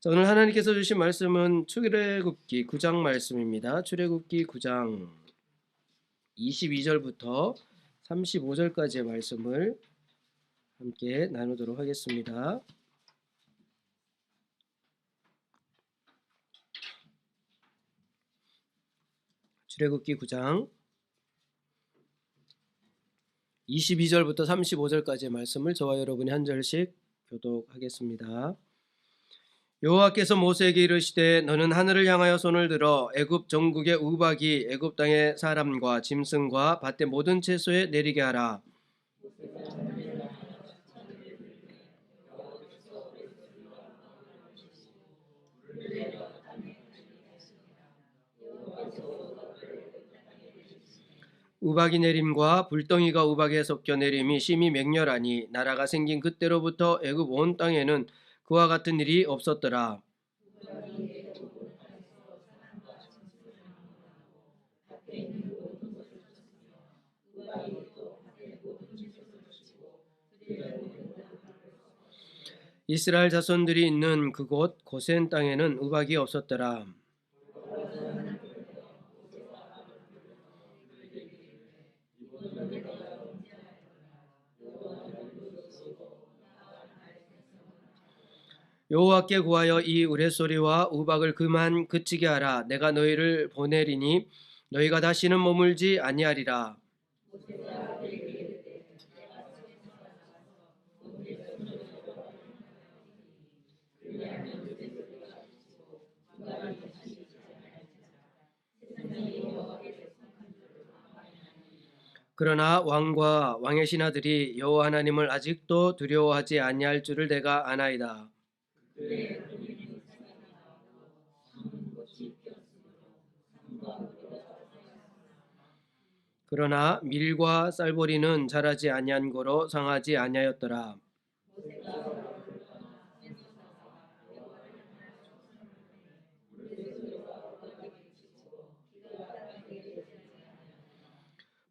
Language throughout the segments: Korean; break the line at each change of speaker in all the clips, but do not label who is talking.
오늘 하나님께서 주신 말씀은 출애굽기 9장 말씀입니다. 출애굽기 9장 22절부터 35절까지의 말씀을 함께 나누도록 하겠습니다. 출애굽기 9장 22절부터 35절까지의 말씀을 저와 여러분이 한 절씩 교독하겠습니다. 여호와께서 모세에게 이르시되 너는 하늘을 향하여 손을 들어 애굽 전국의 우박이 애굽 땅의 사람과 짐승과 밭의 모든 채소에 내리게 하라. 우박이 내림과 불덩이가 우박에 섞여 내림이 심히 맹렬하니 나라가 생긴 그때로부터 애굽 온 땅에는 그와 같은 일이 없었더라. 이스라엘 자손들이 있는 그곳 고센 땅에는 우박이 없었더라. 여호와께 구하여 이 우레소리와 우박을 그만 그치게 하라. 내가 너희를 보내리니 너희가 다시는 머물지 아니하리라. 그러나 왕과 왕의 신하들이 여호와 하나님을 아직도 두려워하지 아니할 줄을 내가 아나이다. 그러나 밀과 쌀보리는 자라지 아니한 고로 상하지 아니하였더라.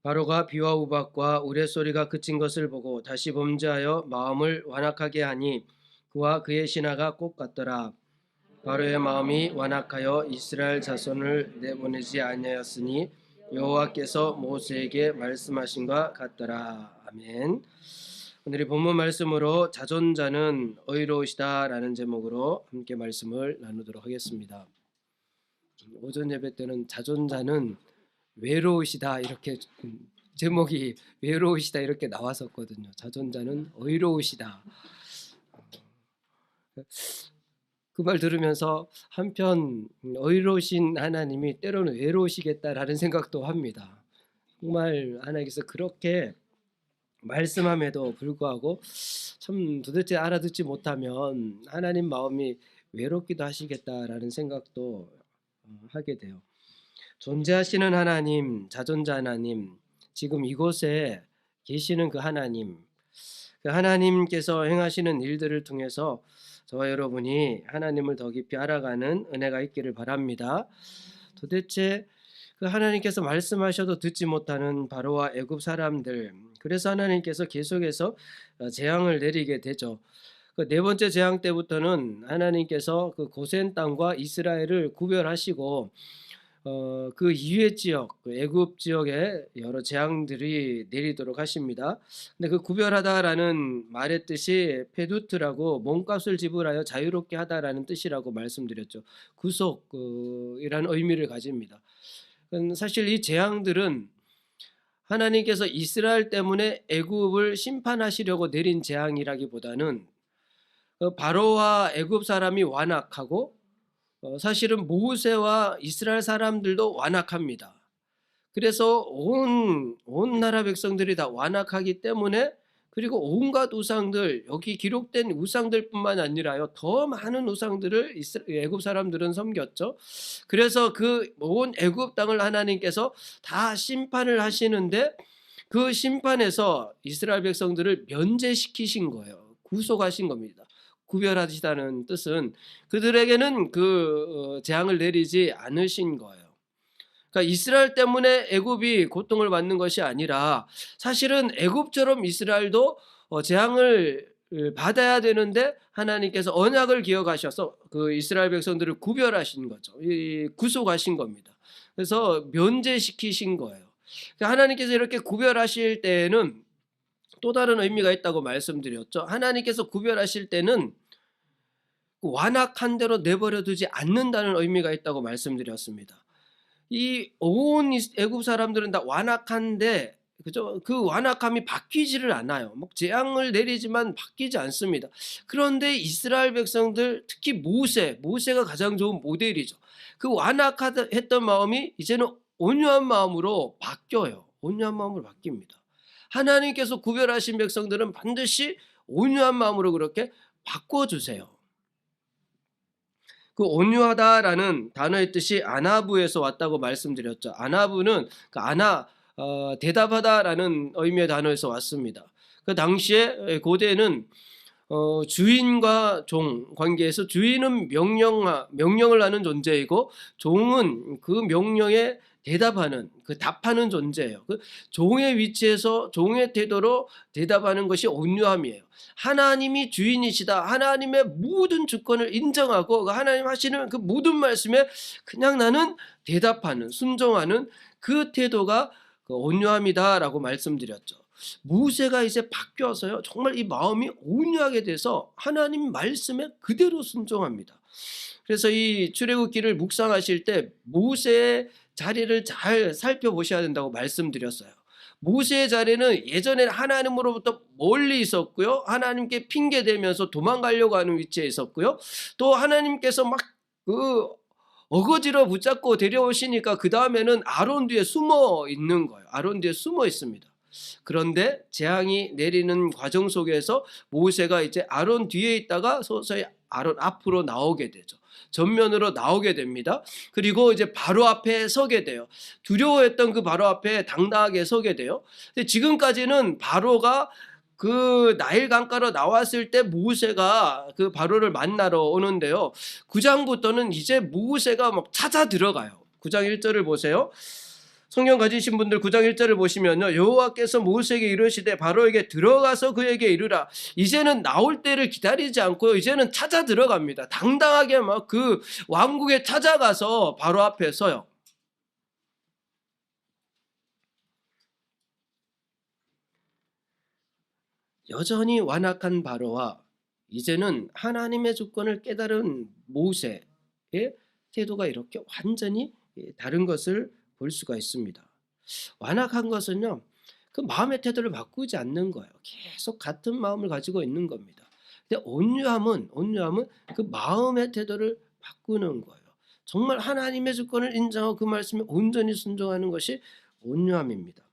바로가 비와 우박과 우레소리가 그친 것을 보고 다시 범죄하여 마음을 완악하게 하니 그와 그의 신하가 꼭 같더라. 바로의 마음이 완악하여 이스라엘 자손을 내보내지 아니하였으니 여호와께서 모세에게 말씀하신 것 같더라. 아멘. 오늘의 본문 말씀으로 자존자는 의로우시다라는 제목으로 함께 말씀을 나누도록 하겠습니다. 오전 예배 때는 자존자는 외로우시다 이렇게 제목이 외로우시다 이렇게 나왔었거든요. 자존자는 의로우시다. 그 말 들으면서 한편 의로우신 하나님이 때로는 외로우시겠다라는 생각도 합니다. 정말 하나님께서 그렇게 말씀함에도 불구하고 참 도대체 알아듣지 못하면 하나님 마음이 외롭기도 하시겠다라는 생각도 하게 돼요. 존재하시는 하나님, 자존자 하나님, 지금 이곳에 계시는 그 하나님께서 행하시는 일들을 통해서 저와 여러분이 하나님을 더 깊이 알아가는 은혜가 있기를 바랍니다. 도대체 그 하나님께서 말씀하셔도 듣지 못하는 바로와 애굽 사람들, 그래서 하나님께서 계속해서 재앙을 내리게 되죠. 그 네 번째 재앙 때부터는 하나님께서 그 고센 땅과 이스라엘을 구별하시고 그 이외 지역, 그 애굽 지역에 여러 재앙들이 내리도록 하십니다. 근데 그 구별하다라는 말의 뜻이 페두트라고 몸값을 지불하여 자유롭게 하다라는 뜻이라고 말씀드렸죠. 구속이라는 의미를 가집니다. 사실 이 재앙들은 하나님께서 이스라엘 때문에 애굽을 심판하시려고 내린 재앙이라기보다는 바로와 애굽 사람이 완악하고 사실은 모세와 이스라엘 사람들도 완악합니다. 그래서 온 나라 백성들이 다 완악하기 때문에, 그리고 온갖 우상들, 여기 기록된 우상들뿐만 아니라요, 더 많은 우상들을 애굽 사람들은 섬겼죠. 그래서 그 온 애굽 땅을 하나님께서 다 심판을 하시는데, 그 심판에서 이스라엘 백성들을 면제시키신 거예요. 구속하신 겁니다. 구별하시다는 뜻은 그들에게는 그 재앙을 내리지 않으신 거예요. 그러니까 이스라엘 때문에 애굽이 고통을 받는 것이 아니라, 사실은 애굽처럼 이스라엘도 재앙을 받아야 되는데 하나님께서 언약을 기억하셔서 그 이스라엘 백성들을 구별하신 거죠. 구속하신 겁니다. 그래서 면제시키신 거예요. 하나님께서 이렇게 구별하실 때에는 또 다른 의미가 있다고 말씀드렸죠. 하나님께서 구별하실 때는 완악한 대로 내버려 두지 않는다는 의미가 있다고 말씀드렸습니다. 이 온 애굽 사람들은 다 완악한데, 그죠? 그 완악함이 바뀌지를 않아요. 막 재앙을 내리지만 바뀌지 않습니다. 그런데 이스라엘 백성들, 특히 모세가 가장 좋은 모델이죠. 그 완악했던 마음이 이제는 온유한 마음으로 바뀌어요. 온유한 마음으로 바뀝니다. 하나님께서 구별하신 백성들은 반드시 온유한 마음으로 그렇게 바꿔주세요. 그 온유하다라는 단어의 뜻이 아나부에서 왔다고 말씀드렸죠. 아나부는 대답하다라는 의미의 단어에서 왔습니다. 그 당시에 고대는 주인과 종 관계에서 주인은 명령을 하는 존재이고 종은 그 명령에 대답하는, 그 답하는 존재예요. 그 종의 위치에서 종의 태도로 대답하는 것이 온유함이에요. 하나님이 주인이시다. 하나님의 모든 주권을 인정하고 하나님 하시는 그 모든 말씀에 그냥 나는 대답하는, 순종하는 그 태도가 그 온유함이다라고 말씀드렸죠. 모세가 이제 바뀌어서요, 정말 이 마음이 온유하게 돼서 하나님 말씀에 그대로 순종합니다. 그래서 이 출애굽기를 묵상하실 때 모세의 자리를 잘 살펴보셔야 된다고 말씀드렸어요. 모세의 자리는 예전에 하나님으로부터 멀리 있었고요, 하나님께 핑계대면서 도망가려고 하는 위치에 있었고요, 또 하나님께서 막 어거지로 붙잡고 데려오시니까 그 다음에는 아론 뒤에 숨어 있는 거예요. 아론 뒤에 숨어 있습니다. 그런데 재앙이 내리는 과정 속에서 모세가 이제 아론 뒤에 있다가 서서히 아론 앞으로 나오게 되죠. 전면으로 나오게 됩니다. 그리고 이제 바로 앞에 서게 돼요. 두려워했던 그 바로 앞에 당당하게 서게 돼요. 근데 지금까지는 바로가 그 나일 강가로 나왔을 때 모세가 그 바로를 만나러 오는데요, 9장부터는 이제 모세가 막 찾아 들어가요. 9장 1절을 보세요. 성경 가지신 분들 9장 1절을 보시면요, 여호와께서 모세에게 이르시되 바로에게 들어가서 그에게 이르라. 이제는 나올 때를 기다리지 않고요, 이제는 찾아 들어갑니다. 당당하게 막 그 왕국에 찾아가서 바로 앞에 서요. 여전히 완악한 바로와 이제는 하나님의 주권을 깨달은 모세의 태도가 이렇게 완전히 다른 것을 볼 수가 있습니다. 완악한 것은요, 그 마음의 태도를 바꾸지 않는 거예요. 계속 같은 마음을 가지고 있는 겁니다. 근데 온유함은 그 마음의 태도를 바꾸는 거예요. 정말 하나님의 주권을 인정하고 그 말씀에 온전히 순종하는 것이 온유함입니다.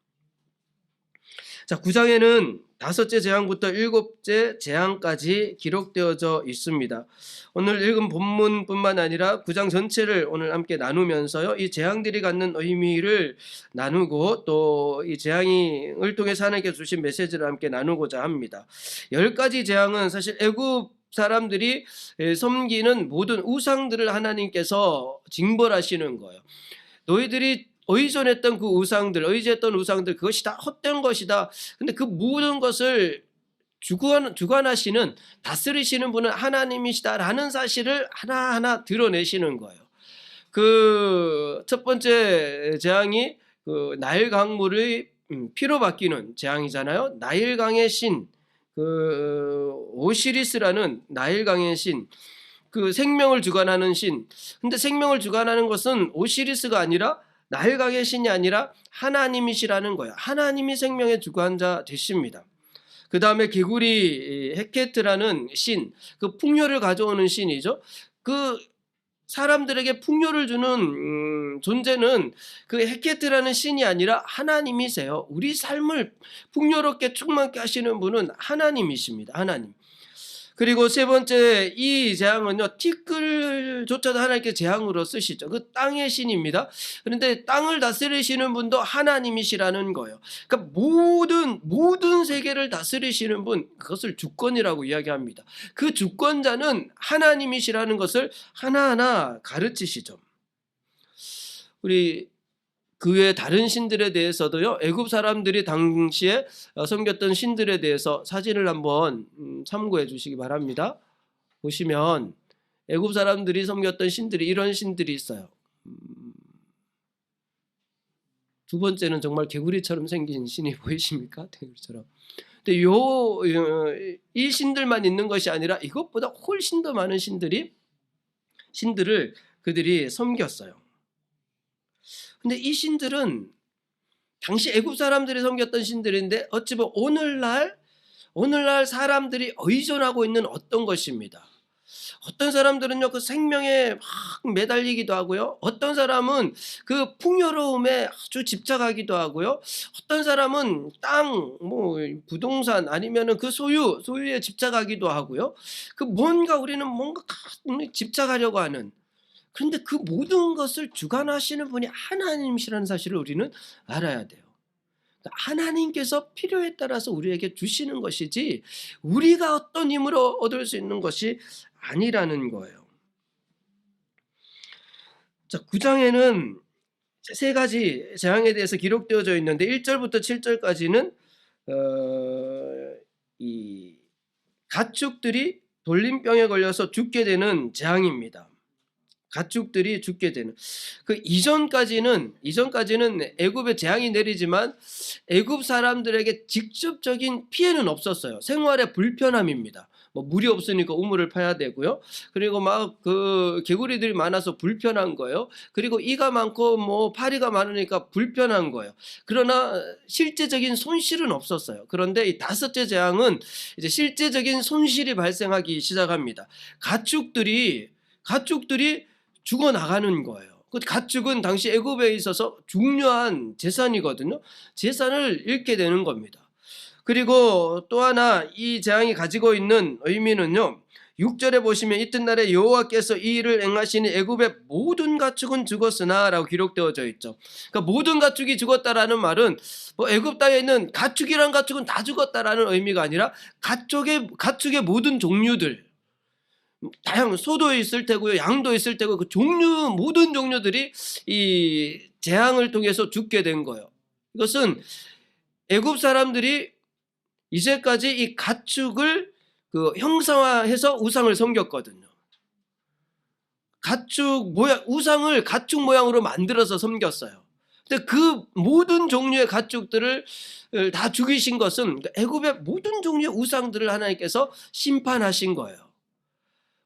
자, 9장에는 5째 재앙부터 7째 재앙까지 기록되어져 있습니다. 오늘 읽은 본문뿐만 아니라 9장 전체를 오늘 함께 나누면서요, 이 재앙들이 갖는 의미를 나누고 또 이 재앙을 통해서 하나님께 주신 메시지를 함께 나누고자 합니다. 10가지 재앙은 사실 애굽 사람들이 섬기는 모든 우상들을 하나님께서 징벌하시는 거예요. 너희들이 의존했던 그 우상들, 의지했던 우상들, 그것이 다 헛된 것이다. 근데 그 모든 것을 주관하시는, 다스리시는 분은 하나님이시다라는 사실을 하나하나 드러내시는 거예요. 그 첫 번째 재앙이 그 나일 강물의 피로 바뀌는 재앙이잖아요. 나일강의 신, 그 오시리스라는 나일강의 신, 그 생명을 주관하는 신. 근데 생명을 주관하는 것은 오시리스가 아니라, 나일강의 신이 아니라 하나님이시라는 거예요. 하나님이 생명의 주관자 되십니다. 그 다음에 개구리 헤케트라는 신, 그 풍요를 가져오는 신이죠. 그 사람들에게 풍요를 주는 존재는 그 헤케트라는 신이 아니라 하나님이세요. 우리 삶을 풍요롭게 충만케 하시는 분은 하나님이십니다. 하나님. 그리고 세 번째 이 재앙은요, 티끌조차도 하나님께 재앙으로 쓰시죠. 그 땅의 신입니다. 그런데 땅을 다스리시는 분도 하나님이시라는 거예요. 그러니까 모든 세계를 다스리시는 분, 그것을 주권이라고 이야기합니다. 그 주권자는 하나님이시라는 것을 하나하나 가르치시죠. 우리 그 외에 다른 신들에 대해서도요. 애굽 사람들이 당시에 섬겼던 신들에 대해서 사진을 한번 참고해 주시기 바랍니다. 보시면 애굽 사람들이 섬겼던 신들이 이런 신들이 있어요. 두 번째는 정말 개구리처럼 생긴 신이 보이십니까? 개구리처럼. 근데 이 신들만 있는 것이 아니라 이것보다 훨씬 더 많은 신들을 그들이 섬겼어요. 근데 이 신들은 당시 애굽 사람들이 섬겼던 신들인데 어찌 보면 오늘날 사람들이 의존하고 있는 어떤 것입니다. 어떤 사람들은요, 그 생명에 막 매달리기도 하고요. 어떤 사람은 그 풍요로움에 아주 집착하기도 하고요. 어떤 사람은 땅, 부동산 아니면은 그 소유에 집착하기도 하고요. 그 우리는 뭔가 집착하려고 하는. 그런데 그 모든 것을 주관하시는 분이 하나님이시라는 사실을 우리는 알아야 돼요. 그러니까 하나님께서 필요에 따라서 우리에게 주시는 것이지 우리가 어떤 힘으로 얻을 수 있는 것이 아니라는 거예요. 자, 9장에는 세 가지 재앙에 대해서 기록되어져 있는데 1절부터 7절까지는 이 가축들이 돌림병에 걸려서 죽게 되는 재앙입니다. 가축들이 죽게 되는. 그 이전까지는 애굽에 재앙이 내리지만 애굽 사람들에게 직접적인 피해는 없었어요. 생활의 불편함입니다. 물이 없으니까 우물을 파야 되고요. 그리고 막 그 개구리들이 많아서 불편한 거예요. 그리고 이가 많고 파리가 많으니까 불편한 거예요. 그러나 실제적인 손실은 없었어요. 그런데 이 다섯째 재앙은 이제 실제적인 손실이 발생하기 시작합니다. 가축들이 죽어나가는 거예요. 그 가축은 당시 애굽에 있어서 중요한 재산이거든요. 재산을 잃게 되는 겁니다. 그리고 또 하나 이 재앙이 가지고 있는 의미는요. 6절에 보시면 이튿날에 여호와께서 이 일을 행하시니 애굽의 모든 가축은 죽었으나 라고 기록되어져 있죠. 그러니까 모든 가축이 죽었다라는 말은 애굽 땅에 있는 가축이란 가축은 다 죽었다라는 의미가 아니라 가축의 모든 종류들, 다양한 소도 있을 테고요, 양도 있을 테고 그 모든 종류들이 이 재앙을 통해서 죽게 된 거예요. 이것은 애굽 사람들이 이제까지 이 가축을 형상화해서 우상을 섬겼거든요. 가축 모양으로 만들어서 섬겼어요. 근데 그 모든 종류의 가축들을 다 죽이신 것은 애굽의 모든 종류의 우상들을 하나님께서 심판하신 거예요.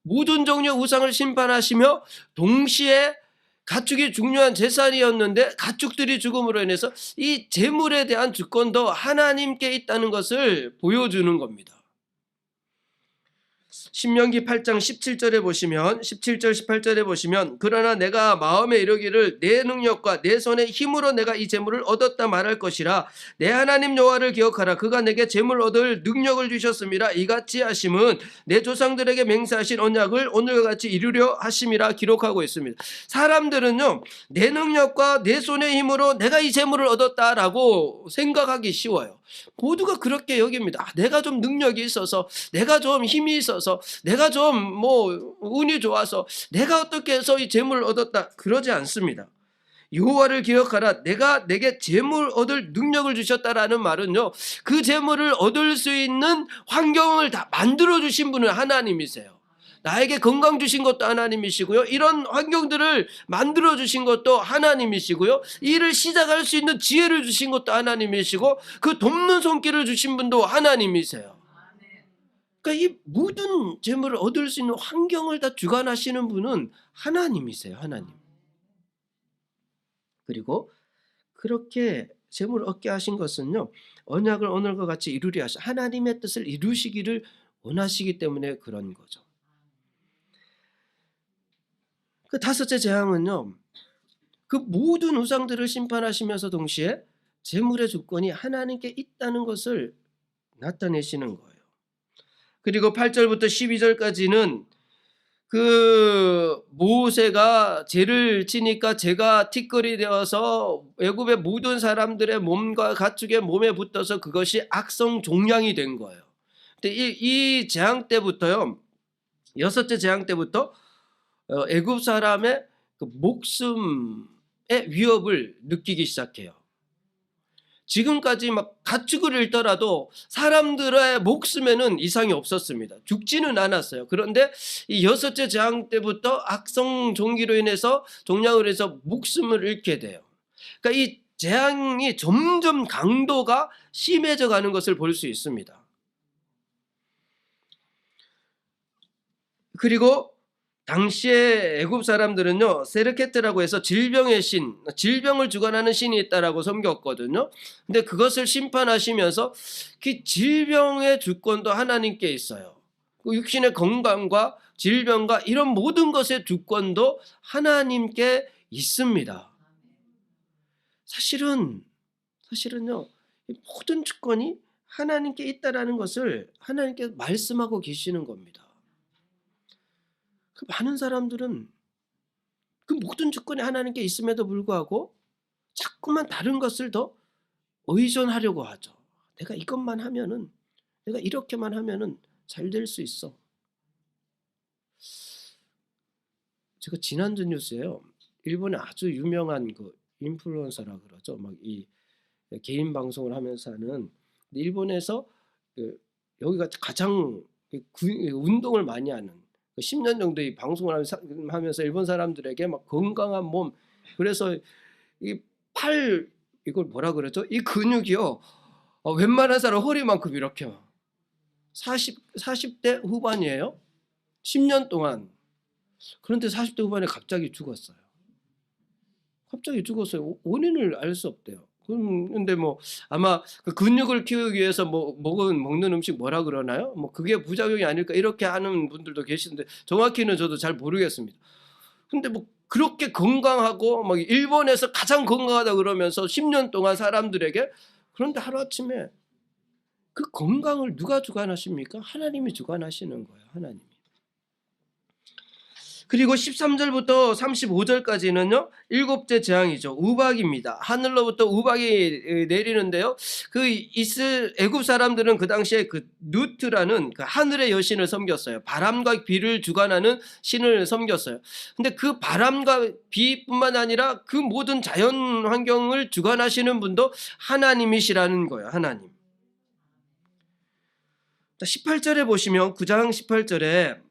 모든 종류의 우상을 심판하시며 동시에 가축이 중요한 재산이었는데 가축들이 죽음으로 인해서 이 재물에 대한 주권도 하나님께 있다는 것을 보여주는 겁니다. 신명기 8장 17절에 보시면 17절 18절에 보시면 그러나 내가 마음에 이르기를 내 능력과 내 손의 힘으로 내가 이 재물을 얻었다 말할 것이라 내 하나님 여호와를 기억하라 그가 내게 재물 얻을 능력을 주셨음이라 이같이 하심은 내 조상들에게 맹세하신 언약을 오늘과 같이 이루려 하심이라 기록하고 있습니다. 사람들은요 내 능력과 내 손의 힘으로 내가 이 재물을 얻었다라고 생각하기 쉬워요. 모두가 그렇게 여깁니다. 내가 좀 능력이 있어서 내가 좀 힘이 있어서 내가 좀 운이 좋아서 내가 어떻게 해서 이 재물을 얻었다 그러지 않습니다. 여호와를 기억하라 내가 내게 재물 얻을 능력을 주셨다라는 말은요 그 재물을 얻을 수 있는 환경을 다 만들어 주신 분은 하나님이세요. 나에게 건강 주신 것도 하나님이시고요. 이런 환경들을 만들어 주신 것도 하나님이시고요. 일을 시작할 수 있는 지혜를 주신 것도 하나님이시고 그 돕는 손길을 주신 분도 하나님이세요. 그러니까 이 모든 재물을 얻을 수 있는 환경을 다 주관하시는 분은 하나님이세요. 하나님. 그리고 그렇게 재물을 얻게 하신 것은요. 언약을 오늘과 같이 이루려 하시 하나님의 뜻을 이루시기를 원하시기 때문에 그런 거죠. 그 다섯째 재앙은요. 그 모든 우상들을 심판하시면서 동시에 재물의 주권이 하나님께 있다는 것을 나타내시는 거예요. 그리고 8절부터 12절까지는 그 모세가 죄를 지니까 죄가 티끌이 되어서 애굽의 모든 사람들의 몸과 가축의 몸에 붙어서 그것이 악성 종양이 된 거예요. 근데 이 재앙 때부터요. 여섯째 재앙 때부터 애굽 사람의 그 목숨 위협을 느끼기 시작해요. 지금까지 막 가축을 잃더라도 사람들의 목숨에는 이상이 없었습니다. 죽지는 않았어요. 그런데 이 여섯째 재앙 때부터 악성 종기로 인해서 종양으로 해서 목숨을 잃게 돼요. 그러니까 이 재앙이 점점 강도가 심해져 가는 것을 볼 수 있습니다. 그리고 당시에 애굽 사람들은요, 세르케트라고 해서 질병의 신, 질병을 주관하는 신이 있다라고 섬겼거든요. 근데 그것을 심판하시면서 그 질병의 주권도 하나님께 있어요. 그 육신의 건강과 질병과 이런 모든 것의 주권도 하나님께 있습니다. 사실은요, 이 모든 주권이 하나님께 있다라는 것을 하나님께 말씀하고 계시는 겁니다. 그 많은 사람들은 그 모든 주권이 하나님께 있음에도 불구하고 자꾸만 다른 것을 더 의존하려고 하죠. 내가 이것만 하면은, 내가 이렇게만 하면은 잘 될 수 있어. 제가 지난주 뉴스에요, 일본의 아주 유명한 그 인플루언서라 그러죠. 막 이 개인 방송을 하면서 하는, 일본에서 그 여기가 가장 운동을 많이 하는, 10년 정도 이 방송을 하면서 일본 사람들에게 막 건강한 몸, 그래서 이 팔, 이걸 뭐라 그러죠? 이 근육이요, 웬만한 사람 허리만큼 이렇게 40대 후반이에요. 10년 동안. 그런데 40대 후반에 갑자기 죽었어요. 갑자기 죽었어요. 원인을 알 수 없대요. 근데 뭐 아마 그 근육을 키우기 위해서 뭐 먹는 음식 뭐라 그러나요? 뭐 그게 부작용이 아닐까 이렇게 하는 분들도 계시는데 정확히는 저도 잘 모르겠습니다. 근데 뭐 그렇게 건강하고 막 일본에서 가장 건강하다 그러면서 10년 동안 사람들에게, 그런데 하루아침에 그 건강을 누가 주관하십니까? 하나님이 주관하시는 거예요. 하나님이. 그리고 13절부터 35절까지는요, 일곱째 재앙이죠. 우박입니다. 하늘로부터 우박이 내리는데요. 그 애굽 사람들은 그 당시에 그 누트라는 그 하늘의 여신을 섬겼어요. 바람과 비를 주관하는 신을 섬겼어요. 근데 그 바람과 비뿐만 아니라 그 모든 자연 환경을 주관하시는 분도 하나님이시라는 거예요. 하나님. 18절에 보시면, 9장 18절에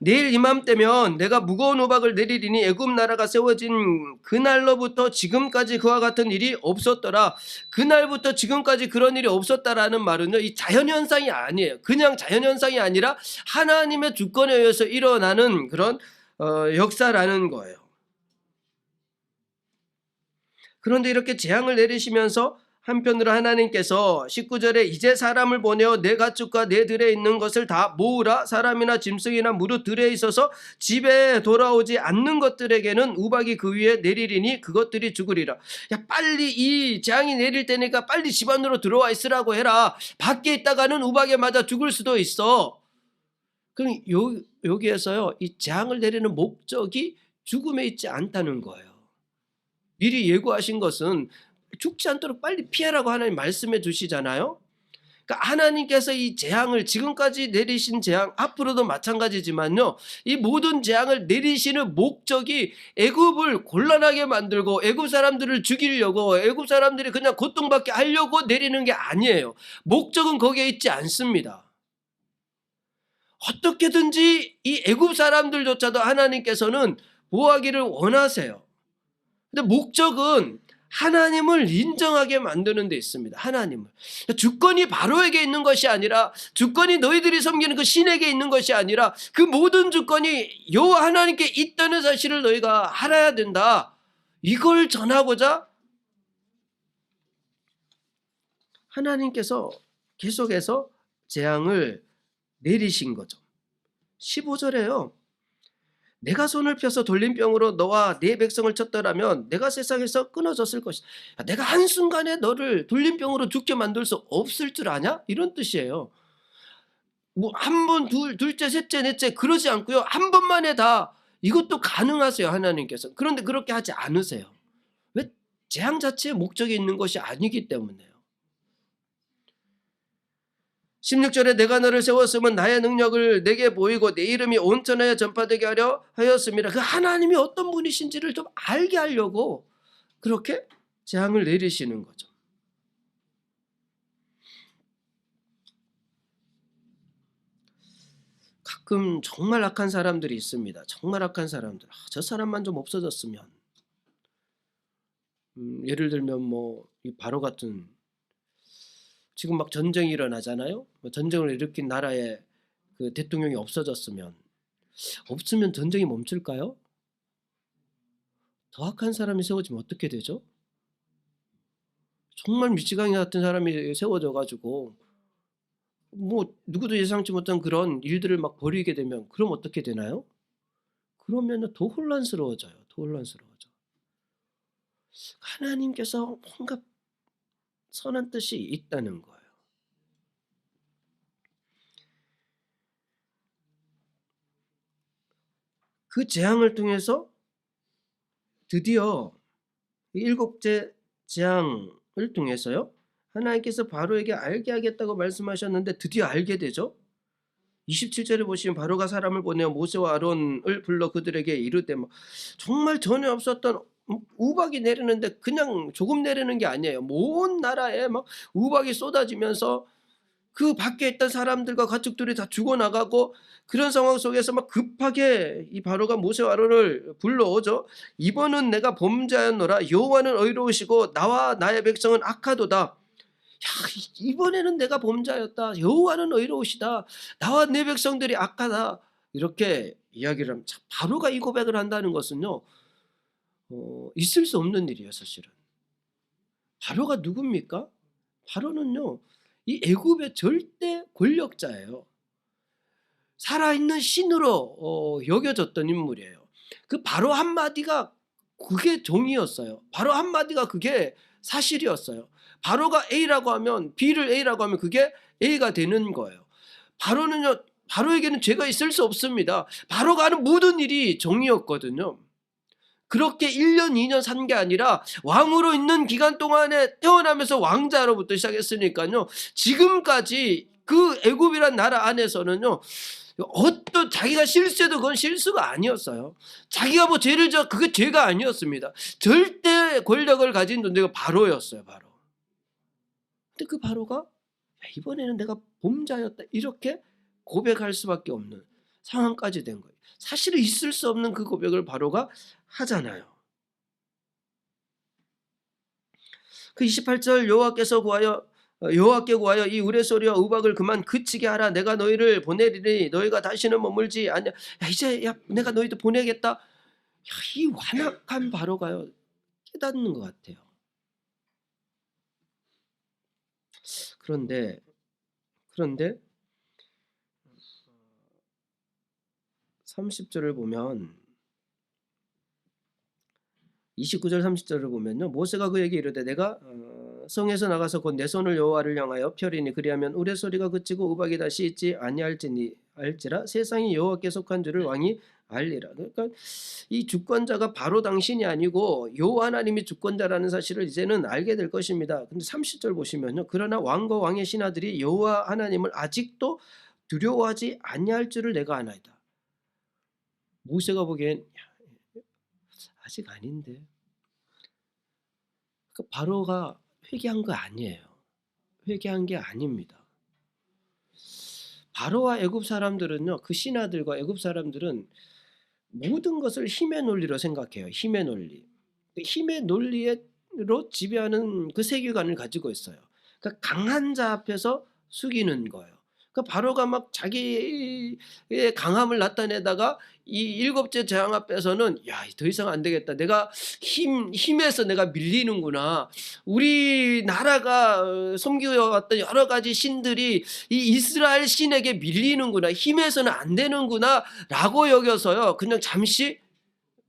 내일 이맘때면 내가 무거운 우박을 내리리니 애굽 나라가 세워진 그날로부터 지금까지 그와 같은 일이 없었더라. 그날부터 지금까지 그런 일이 없었다라는 말은요, 이 자연현상이 아니에요. 그냥 자연현상이 아니라 하나님의 주권에 의해서 일어나는 그런 역사라는 거예요. 그런데 이렇게 재앙을 내리시면서 한편으로 하나님께서 19절에 이제 사람을 보내어 내 가축과 내 들에 있는 것을 다 모으라. 사람이나 짐승이나 무릇 들에 있어서 집에 돌아오지 않는 것들에게는 우박이 그 위에 내리리니 그것들이 죽으리라. 야, 빨리 이 재앙이 내릴 때니까 빨리 집 안으로 들어와 있으라고 해라. 밖에 있다가는 우박에 맞아 죽을 수도 있어. 그럼 여기에서요, 이 재앙을 내리는 목적이 죽음에 있지 않다는 거예요. 미리 예고하신 것은 죽지 않도록 빨리 피하라고 하나님 말씀해 주시잖아요. 그러니까 하나님께서 이 재앙을, 지금까지 내리신 재앙, 앞으로도 마찬가지지만요, 이 모든 재앙을 내리시는 목적이 애굽을 곤란하게 만들고 애굽 사람들을 죽이려고, 애굽 사람들이 그냥 고통받게 하려고 내리는 게 아니에요. 목적은 거기에 있지 않습니다. 어떻게든지 이 애굽 사람들조차도 하나님께서는 보호하기를 원하세요. 근데 목적은 하나님을 인정하게 만드는 데 있습니다. 하나님을. 주권이 바로에게 있는 것이 아니라, 주권이 너희들이 섬기는 그 신에게 있는 것이 아니라, 그 모든 주권이 여호와 하나님께 있다는 사실을 너희가 알아야 된다. 이걸 전하고자 하나님께서 계속해서 재앙을 내리신 거죠. 15절에요. 내가 손을 펴서 돌림병으로 너와 네 백성을 쳤더라면 내가 세상에서 끊어졌을 것이다. 내가 한순간에 너를 돌림병으로 죽게 만들 수 없을 줄 아냐? 이런 뜻이에요. 뭐 한 번, 둘째, 셋째, 넷째 그러지 않고요. 한 번만에 다, 이것도 가능하세요, 하나님께서. 그런데 그렇게 하지 않으세요. 왜? 재앙 자체에 목적이 있는 것이 아니기 때문에요. 16절에 내가 너를 세웠으면 나의 능력을 내게 보이고 내 이름이 온 천하에 전파되게 하려 하였습니다. 그 하나님이 어떤 분이신지를 좀 알게 하려고 그렇게 재앙을 내리시는 거죠. 가끔 정말 악한 사람들이 있습니다. 정말 악한 사람들. 저 사람만 좀 없어졌으면. 예를 들면 뭐 이 바로 같은, 지금 막 전쟁이 일어나잖아요. 뭐 전쟁을 일으킨 나라의 그 대통령이 없어졌으면, 없으면 전쟁이 멈출까요? 더 악한 사람이 세워지면 어떻게 되죠? 정말 미치광이 같은 사람이 세워져 가지고 뭐 누구도 예상치 못한 그런 일들을 막 벌이게 되면 그럼 어떻게 되나요? 그러면은 더 혼란스러워져요. 더 혼란스러워져. 하나님께서 뭔가 선한 뜻이 있다는 거예요. 그 재앙을 통해서 드디어 일곱째 재앙을 통해서요, 하나님께서 바로에게 알게 하겠다고 말씀하셨는데 드디어 알게 되죠. 27절에 보시면 바로가 사람을 보내어 모세와 아론을 불러 그들에게 이르되, 뭐 정말 전에 없었던 우박이 내리는데 그냥 조금 내리는 게 아니에요. 온 나라에 막 우박이 쏟아지면서 그 밖에 있던 사람들과 가축들이 다 죽어나가고, 그런 상황 속에서 막 급하게 이 바로가 모세와 아론을 불러오죠. 이번은 내가 범죄하였노라. 여호와는 의로우시고 나와 나의 백성은 악하도다. 야, 이번에는 내가 범죄하였다. 여호와는 의로우시다. 나와 내 백성들이 악하다. 이렇게 이야기를 하면, 바로가 이 고백을 한다는 것은요, 있을 수 없는 일이에요, 사실은. 바로가 누굽니까? 바로는요, 이 애굽의 절대 권력자예요. 살아있는 신으로 여겨졌던 인물이에요. 그 바로 한마디가 그게 정의였어요. 바로 한마디가 그게 사실이었어요. 바로가 A라고 하면, B를 A라고 하면 그게 A가 되는 거예요. 바로는요, 바로에게는 죄가 있을 수 없습니다. 바로가 하는 모든 일이 정의였거든요. 그렇게 1년 2년 산 게 아니라 왕으로 있는 기간 동안에 태어나면서 왕자로부터 시작했으니까요, 지금까지 그 애굽이란 나라 안에서는요, 어떤 자기가 실수해도 그건 실수가 아니었어요. 자기가 뭐 죄를 져 그게 죄가 아니었습니다. 절대 권력을 가진 존재가 바로였어요, 바로. 근데 그 바로가 이번에는 내가 범죄하였다 이렇게 고백할 수밖에 없는 상황까지 된 거예요. 사실은 있을 수 없는 그 고백을 바로가 하잖아요. 그 28절, 여호와께 구하여 이 우레소리와 우박을 그만 그치게 하라. 내가 너희를 보내리니 너희가 다시는 머물지 않냐. 이제 내가 너희들 보내겠다. 이 완악한 바로가요, 깨닫는 것 같아요. 그런데 30절을 보면, 29절 30절을 보면요, 모세가 그에게 이르되 내가 성에서 나가서 곧 내 손을 여호와를 향하여 펴리니 그리하면 우레소리가 그치고 우박이 다시 있지 아니할지라 세상이 여호와께 속한 줄을 왕이 알리라. 그러니까 이 주권자가 바로 당신이 아니고 여호와 하나님이 주권자라는 사실을 이제는 알게 될 것입니다. 근데 30절 보시면요, 그러나 왕과 왕의 신하들이 여호와 하나님을 아직도 두려워하지 아니할 줄을 내가 아나이다. 모세가 보기엔 아직 아닌데. 그 바로가 회개한 거 아니에요. 회개한 게 아닙니다. 바로와 애굽 사람들은요, 그 신하들과 애굽 사람들은 모든 것을 힘의 논리로 생각해요. 힘의 논리. 힘의 논리로 지배하는 그 세계관을 가지고 있어요. 그러니까 강한 자 앞에서 숙이는 거예요. 그러니까 바로가 막 자기의 강함을 나타내다가 이 일곱째 재앙 앞에서는 더 이상 안 되겠다. 내가 힘에서 내가 밀리는구나. 우리 나라가 섬겨왔던 여러 가지 신들이 이 이스라엘 신에게 밀리는구나. 힘에서는 안 되는구나 라고 여겨서요, 그냥 잠시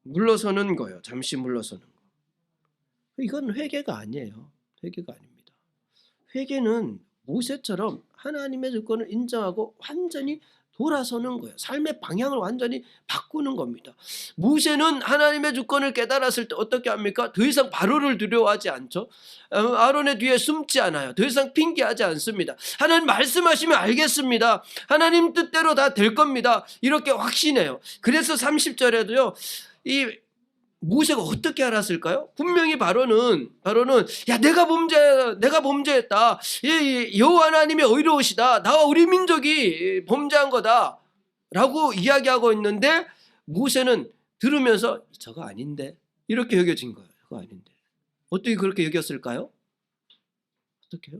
물러서는 거예요. 잠시 물러서는 거. 이건 회개가 아니에요. 회개가 아닙니다. 회개는 모세처럼 하나님의 주권을 인정하고 완전히 돌아서는 거예요. 삶의 방향을 완전히 바꾸는 겁니다. 모세는 하나님의 주권을 깨달았을 때 어떻게 합니까? 더 이상 바로를 두려워하지 않죠. 아론의 뒤에 숨지 않아요. 더 이상 핑계하지 않습니다. 하나님 말씀하시면 알겠습니다. 하나님 뜻대로 다 될 겁니다. 이렇게 확신해요. 그래서 30절에도요. 이 모세가 어떻게 알았을까요? 분명히 바로는 야 내가 범죄했다. 여호와 하나님이 의로우시다. 나와 우리 민족이 범죄한 거다라고 이야기하고 있는데 모세는 들으면서 저거 아닌데 이렇게 여겨진 거예요. 저거 아닌데 어떻게 그렇게 여겼을까요? 어떻게요?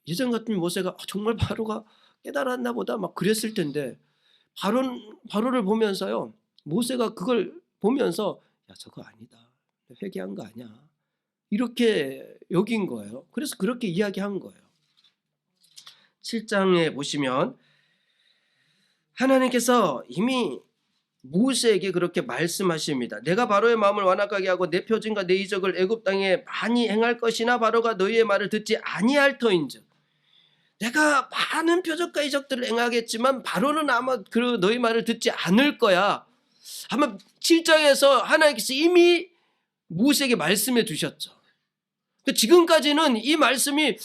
예전 같으면 모세가 정말 바로가 깨달았나 보다 막 그랬을 텐데 바로를 보면서요. 모세가 그걸 보면서 야 저거 아니다. 회개한 거 아니야. 이렇게 여긴 거예요. 그래서 그렇게 이야기한 거예요. 7장에 보시면 하나님께서 이미 모세에게 그렇게 말씀하십니다. 내가 바로의 마음을 완악하게 하고 내 표징과 내 이적을 애굽 땅에 많이 행할 것이나 바로가 너희의 말을 듣지 아니할 터인즉 내가 많은 표적과 이적들을 행하겠지만 바로는 아마 그 너희 말을 듣지 않을 거야. 아마 7장에서 하나님께서 이미 모세에게 말씀해 두셨죠. 지금까지는 이 말씀이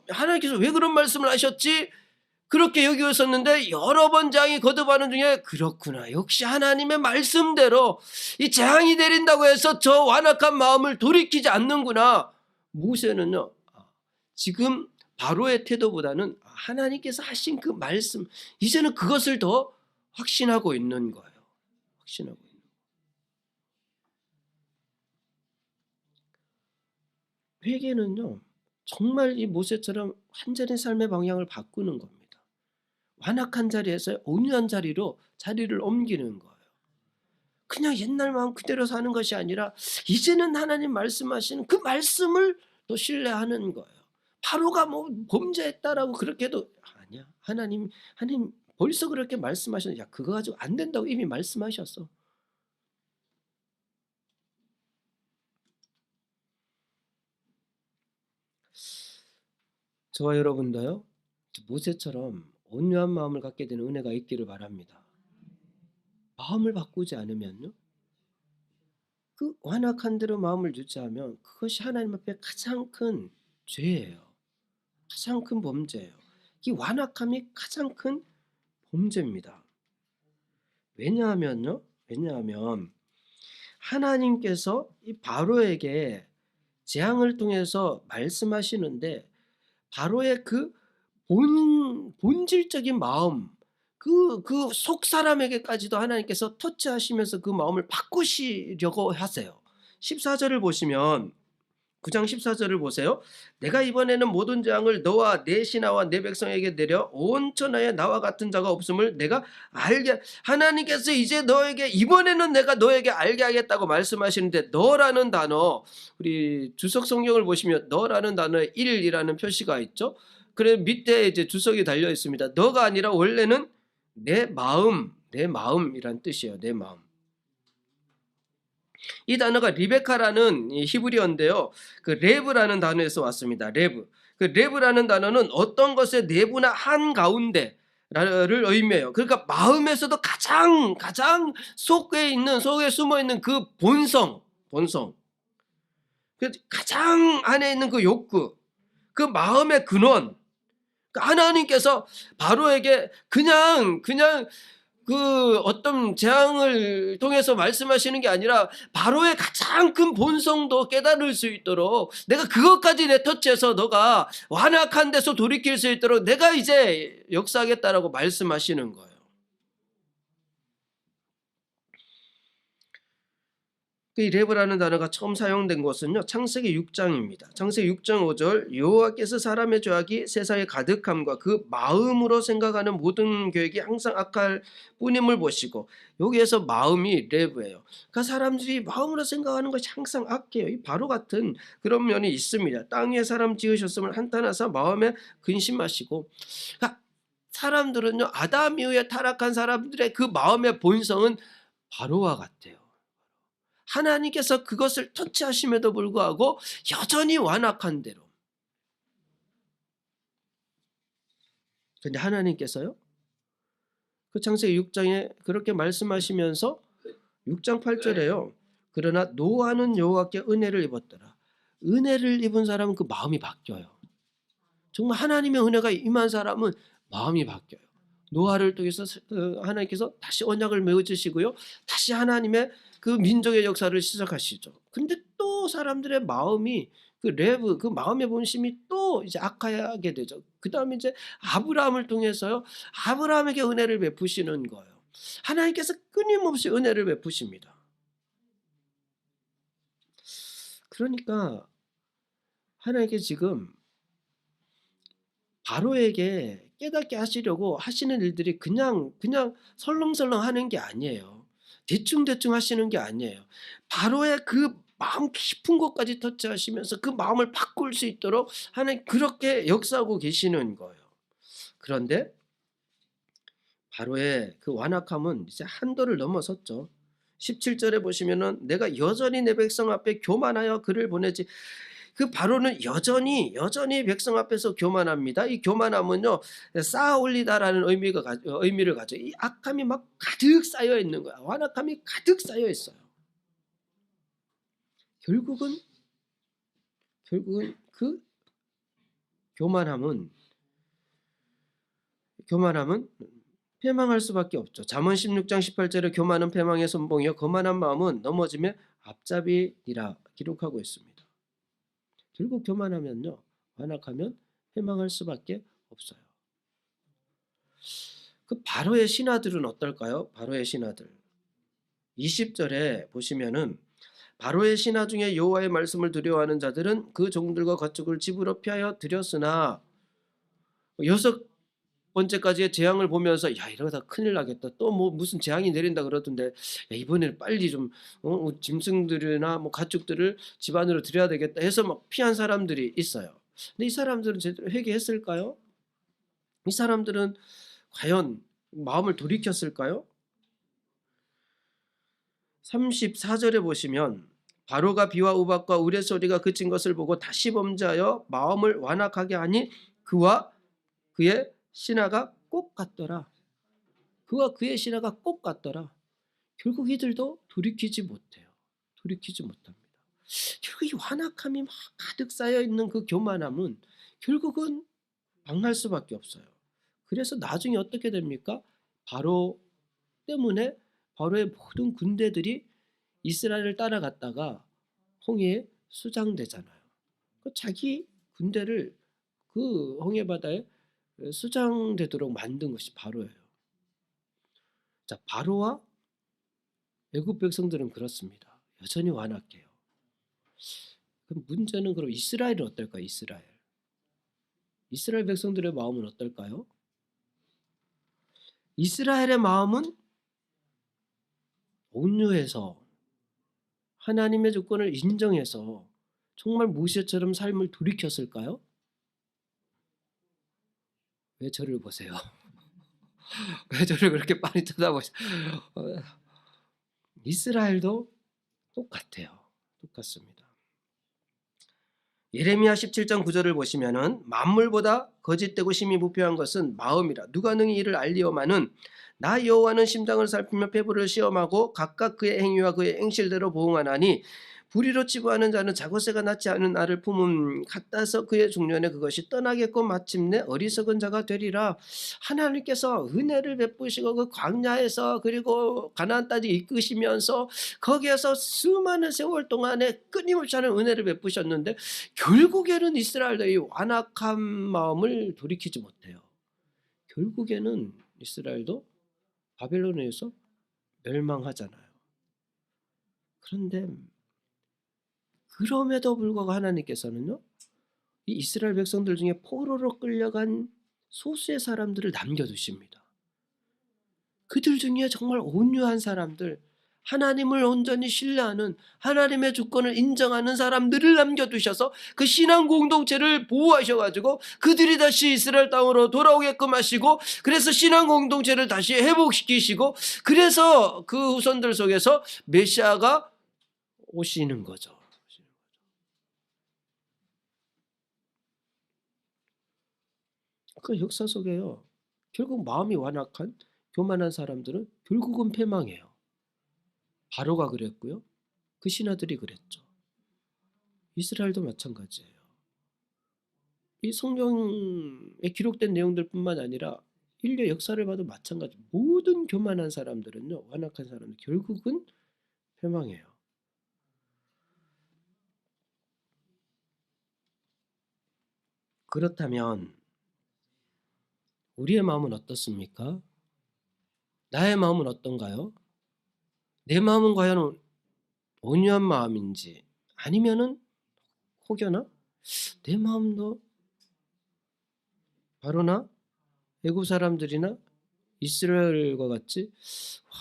하나님께서 왜 그런 말씀을 하셨지? 그렇게 여기고 있었는데 여러 번 재앙이 거듭하는 중에 그렇구나. 역시 하나님의 말씀대로 이 재앙이 내린다고 해서 저 완악한 마음을 돌이키지 않는구나. 모세는요. 지금 바로의 태도보다는 하나님께서 하신 그 말씀 이제는 그것을 더 확신하고 있는 거예요. 확신하고 있는 거예요. 회개는요. 정말 이 모세처럼 완전히 삶의 방향을 바꾸는 겁니다. 완악한 자리에서 온유한 자리를 옮기는 거예요. 그냥 옛날 마음 그대로 사는 것이 아니라 이제는 하나님 말씀하시는 그 말씀을 또 신뢰하는 거예요. 바로가 뭐 범죄했다라고 그렇게 해도 아니야. 하나님 벌써 그렇게 말씀하셨는데 야 그거 가지고 안 된다고 이미 말씀하셨어. 저와 여러분도요. 모세처럼 온유한 마음을 갖게 되는 은혜가 있기를 바랍니다. 마음을 바꾸지 않으면요. 그 완악한 대로 마음을 유지하면 그것이 하나님 앞에 가장 큰 죄예요. 가장 큰 범죄예요. 이 완악함이 가장 큰 범죄입니다. 왜냐하면 하나님께서 이 바로에게 재앙을 통해서 말씀하시는데 바로의 그 본질적인 마음 그 속 사람에게까지도 하나님께서 터치하시면서 그 마음을 바꾸시려고 하세요. 14절을 보시면 9장 14절을 보세요. 내가 이번에는 모든 재앙을 너와 내 신하와 내 백성에게 내려 온 천하에 나와 같은 자가 없음을 내가 알게 하나님께서 이제 이번에는 내가 너에게 알게 하겠다고 말씀하시는데 너라는 단어 우리 주석 성경을 보시면 너라는 단어에 1이라는 표시가 있죠. 그래 밑에 이제 주석이 달려 있습니다. 너가 아니라 원래는 내 마음이란 뜻이에요. 내 마음. 이 단어가 리베카라는 히브리어인데요. 그 레브라는 단어에서 왔습니다. 레브. 그 레브라는 단어는 어떤 것의 내부나 한 가운데를 의미해요. 그러니까 마음에서도 가장 속에 숨어 있는 그 본성. 그 가장 안에 있는 그 욕구, 그 마음의 근원. 하나님께서 바로에게 그냥 그 어떤 재앙을 통해서 말씀하시는 게 아니라 바로의 가장 큰 본성도 깨달을 수 있도록 내가 그것까지 내 터치해서 너가 완악한 데서 돌이킬 수 있도록 내가 이제 역사하겠다라고 말씀하시는 거예요. 이 레브라는 단어가 처음 사용된 것은요. 창세기 6장입니다. 창세기 6장 5절 여호와께서 사람의 죄악이 세상에 가득함과 그 마음으로 생각하는 모든 계획이 항상 악할 뿐임을 보시고 여기에서 마음이 레브예요. 그러니까 사람들이 마음으로 생각하는 것이 항상 악해요. 이 바로 같은 그런 면이 있습니다. 땅 위에 사람 지으셨음을 한탄하사 마음에 근심하시고 그러니까 사람들은요. 아담 이후에 타락한 사람들의 그 마음의 본성은 바로와 같아요. 하나님께서 그것을 터치하심에도 불구하고 여전히 완악한 대로 근데 하나님께서요, 그 창세기 6장에 그렇게 말씀하시면서 6장 8절에요. 그러나 노아는 여호와께 은혜를 입었더라. 은혜를 입은 사람은 그 마음이 바뀌어요. 정말 하나님의 은혜가 임한 사람은 마음이 바뀌어요. 노아를 통해서 하나님께서 다시 언약을 맺으시고요. 다시 하나님의 그 민족의 역사를 시작하시죠. 근데 또 사람들의 마음이 그 마음의 본심이 또 이제 악하게 되죠. 그다음에 이제 아브라함을 통해서요. 아브라함에게 은혜를 베푸시는 거예요. 하나님께서 끊임없이 은혜를 베푸십니다. 그러니까 하나님께 지금 바로에게 깨닫게 하시려고 하시는 일들이 그냥 설렁설렁 하는 게 아니에요. 대충대충 하시는 게 아니에요. 바로의 그 마음 깊은 곳까지 터치하시면서 그 마음을 바꿀 수 있도록 하나님 그렇게 역사하고 계시는 거예요. 그런데 바로의 그 완악함은 이제 한도를 넘어섰죠. 17절에 보시면은 내가 여전히 내 백성 앞에 교만하여 그를 보내지. 그 바로는 여전히 백성 앞에서 교만합니다. 이 교만함은요, 쌓아 올리다라는 의미를 가져. 이 악함이 막 가득 쌓여 있는 거야. 완악함이 가득 쌓여 있어요. 결국은 그 교만함은 패망할 수밖에 없죠. 잠언 16장 18절에 교만은 패망의 선봉이요 거만한 마음은 넘어짐의 앞잡이니라 기록하고 있습니다. 결국 교만하면요, 완악하면 패망할 수밖에 없어요. 그 바로의 신하들은 어떨까요? 바로의 신하들 20절에 보시면은 바로의 신하 중에 여호와의 말씀을 두려워하는 자들은 그 종들과 가축을 집으로 피하여 들였으나 여섯 번째까지의 재앙을 보면서 야 이러다 큰일 나겠다. 또 뭐 무슨 재앙이 내린다 그러던데 야, 이번에는 빨리 좀 짐승들이나 뭐 가축들을 집 안으로 들여야 되겠다 해서 막 피한 사람들이 있어요. 근데 이 사람들은 제대로 회개했을까요? 이 사람들은 과연 마음을 돌이켰을까요? 34절에 보시면 바로가 비와 우박과 우레소리가 그친 것을 보고 다시 범죄하여 마음을 완악하게 하니 그와 그의 신하가 꼭 같더라. 그와 그의 신하가 꼭 같더라. 결국 이들도 돌이키지 못해요. 돌이키지 못합니다. 결국 이 완악함이 막 가득 쌓여 있는 그 교만함은 결국은 망할 수밖에 없어요. 그래서 나중에 어떻게 됩니까? 바로 때문에 바로의 모든 군대들이 이스라엘을 따라갔다가 홍해에 수장되잖아요. 자기 군대를 그 홍해 바다에 수장되도록 만든 것이 바로예요. 자, 바로와 애굽 백성들은 그렇습니다. 여전히 완악해요. 그럼 문제는 그럼 이스라엘은 어떨까요? 이스라엘 백성들의 마음은 어떨까요? 이스라엘의 마음은 온유해서 하나님의 주권을 인정해서 정말 모세처럼 삶을 돌이켰을까요? 왜 저를 보세요? 왜 저를 그렇게 빤히 쳐다보세요? 이스라엘도 똑같아요. 똑같습니다. 예레미야 17장 9절을 보시면은 만물보다 거짓되고 심히 부패한 것은 마음이라 누가 능히 이를 알리오마는 나 여호와는 심장을 살피며 폐부를 시험하고 각각 그의 행위와 그의 행실대로 보응하나니 불의로 치부하는 자는 자고새가 낫지 않은 알을 품음 같아서 그의 중년에 그것이 떠나겠고 마침내 어리석은 자가 되리라. 하나님께서 은혜를 베푸시고 그 광야에서 그리고 가나안 땅에 이끄시면서 거기에서 수많은 세월 동안에 끊임없이 하는 은혜를 베푸셨는데 결국에는 이스라엘의 완악한 마음을 돌이키지 못해요. 결국에는 이스라엘도 바벨론에 의해서 멸망하잖아요. 그런데 그럼에도 불구하고 하나님께서는요, 이 이스라엘 백성들 중에 포로로 끌려간 소수의 사람들을 남겨두십니다. 그들 중에 정말 온유한 사람들, 하나님을 온전히 신뢰하는 하나님의 주권을 인정하는 사람들을 남겨두셔서 그 신앙 공동체를 보호하셔가지고 그들이 다시 이스라엘 땅으로 돌아오게끔 하시고 그래서 신앙 공동체를 다시 회복시키시고 그래서 그 후손들 속에서 메시아가 오시는 거죠. 그 역사 속에요. 결국 마음이 완악한 교만한 사람들은 결국은 패망해요. 바로가 그랬고요. 그 신하들이 그랬죠. 이스라엘도 마찬가지예요. 이 성경에 기록된 내용들뿐만 아니라 인류 역사를 봐도 마찬가지. 모든 교만한 사람들은요, 완악한 사람들 결국은 패망해요. 그렇다면 우리의 마음은 어떻습니까? 나의 마음은 어떤가요? 내 마음은 과연 온유한 마음인지 아니면은 혹여나 내 마음도 바로나 애굽 사람들이나 이스라엘과 같이